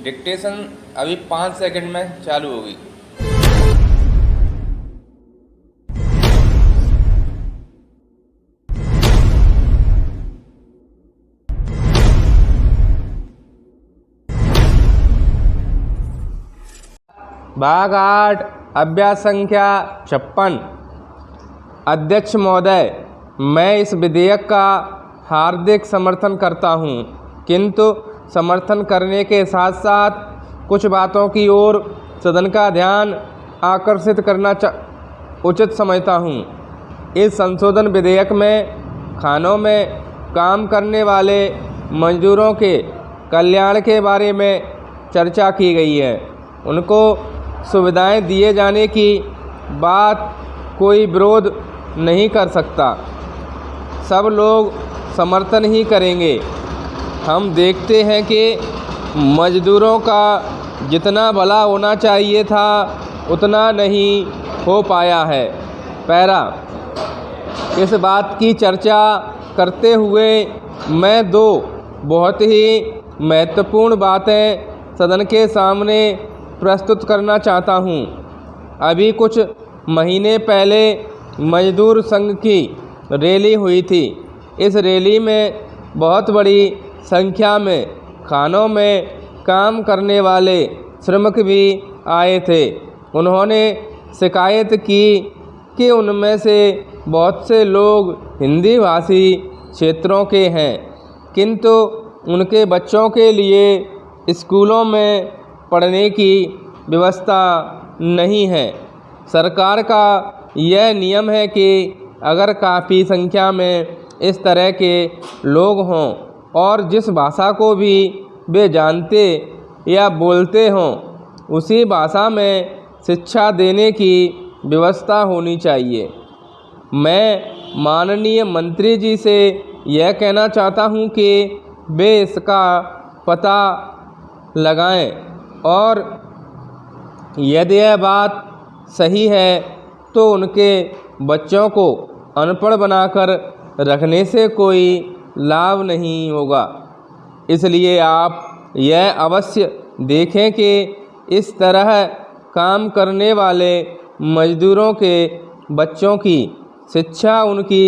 Dictation अभी 5 second में चालू होगी। भाग 8 अभ्यास संख्या 56। अध्यक्ष महोदय, मैं इस विधेयक का हार्दिक समर्थन करता हूं, किंतु समर्थन करने के साथ साथ कुछ बातों की ओर सदन का ध्यान आकर्षित करना उचित समझता हूं। इस संशोधन विधेयक में खानों में काम करने वाले मजदूरों के कल्याण के बारे में चर्चा की गई है। उनको सुविधाएं दिए जाने की बात कोई विरोध नहीं कर सकता। सब लोग समर्थन ही करेंगे। हम देखते हैं कि मजदूरों का जितना भला होना चाहिए था उतना नहीं हो पाया है। पैरा, इस बात की चर्चा करते हुए मैं 2 बहुत ही महत्वपूर्ण बातें सदन के सामने प्रस्तुत करना चाहता हूं। अभी कुछ महीने पहले मजदूर संघ की रैली हुई थी। इस रैली में बहुत बड़ी संख्या में खानों में काम करने वाले श्रमिक भी आए थे। उन्होंने शिकायत की कि उनमें से बहुत से लोग हिंदी भाषी क्षेत्रों के हैं, किंतु उनके बच्चों के लिए स्कूलों में पढ़ने की व्यवस्था नहीं है। सरकार का यह नियम है कि अगर काफ़ी संख्या में इस तरह के लोग हों और जिस भाषा को भी वे जानते या बोलते हों, उसी भाषा में शिक्षा देने की व्यवस्था होनी चाहिए। मैं माननीय मंत्री जी से यह कहना चाहता हूं कि वे इसका पता लगाएं और यदि यह बात सही है तो उनके बच्चों को अनपढ़ बनाकर रखने से कोई लाभ नहीं होगा। इसलिए आप यह अवश्य देखें कि इस तरह काम करने वाले मजदूरों के बच्चों की शिक्षा उनकी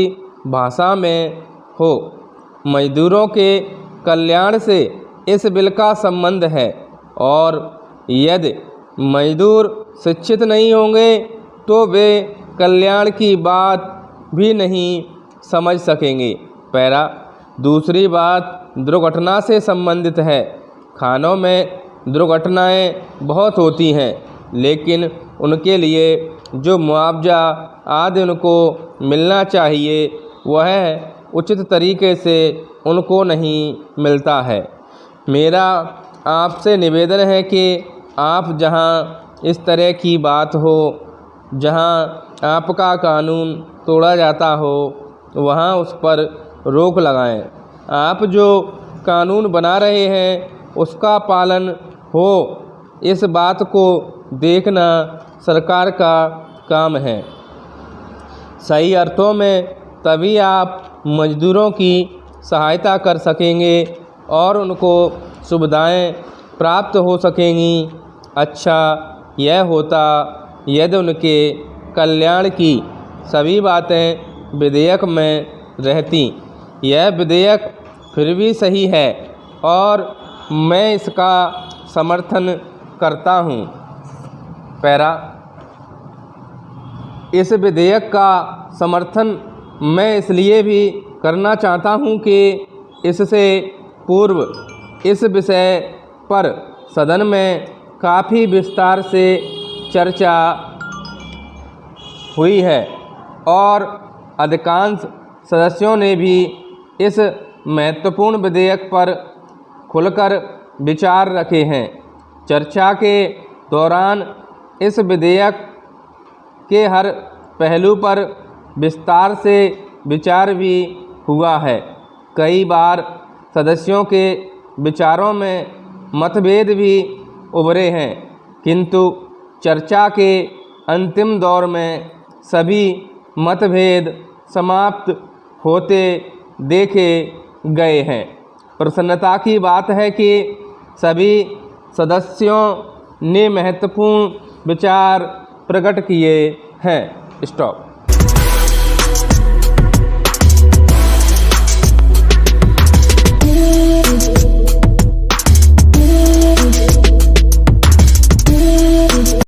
भाषा में हो। मजदूरों के कल्याण से इस बिल का संबंध है और यदि मजदूर शिक्षित नहीं होंगे तो वे कल्याण की बात भी नहीं समझ सकेंगे। पैरा, दूसरी बात दुर्घटना से संबंधित है। खानों में दुर्घटनाएं बहुत होती हैं, लेकिन उनके लिए जो मुआवजा आदि उनको मिलना चाहिए वह उचित तरीके से उनको नहीं मिलता है। मेरा आपसे निवेदन है कि आप जहां इस तरह की बात हो, जहां आपका कानून तोड़ा जाता हो, वहां उस पर रोक लगाएं। आप जो कानून बना रहे हैं उसका पालन हो, इस बात को देखना सरकार का काम है। सही अर्थों में तभी आप मजदूरों की सहायता कर सकेंगे और उनको सुविधाएं प्राप्त हो सकेंगी। अच्छा यह होता यदि उनके कल्याण की सभी बातें विधेयक में रहती। यह विधेयक फिर भी सही है और मैं इसका समर्थन करता हूँ। पैरा, इस विधेयक का समर्थन मैं इसलिए भी करना चाहता हूँ कि इससे पूर्व इस विषय पर सदन में काफ़ी विस्तार से चर्चा हुई है और अधिकांश सदस्यों ने भी इस महत्वपूर्ण विधेयक पर खुलकर विचार रखे हैं। चर्चा के दौरान इस विधेयक के हर पहलू पर विस्तार से विचार भी हुआ है। कई बार सदस्यों के विचारों में मतभेद भी उभरे हैं, किंतु चर्चा के अंतिम दौर में सभी मतभेद समाप्त होते देखे गए हैं। प्रसन्नता की बात है कि सभी सदस्यों ने महत्वपूर्ण विचार प्रकट किए हैं। स्टॉप।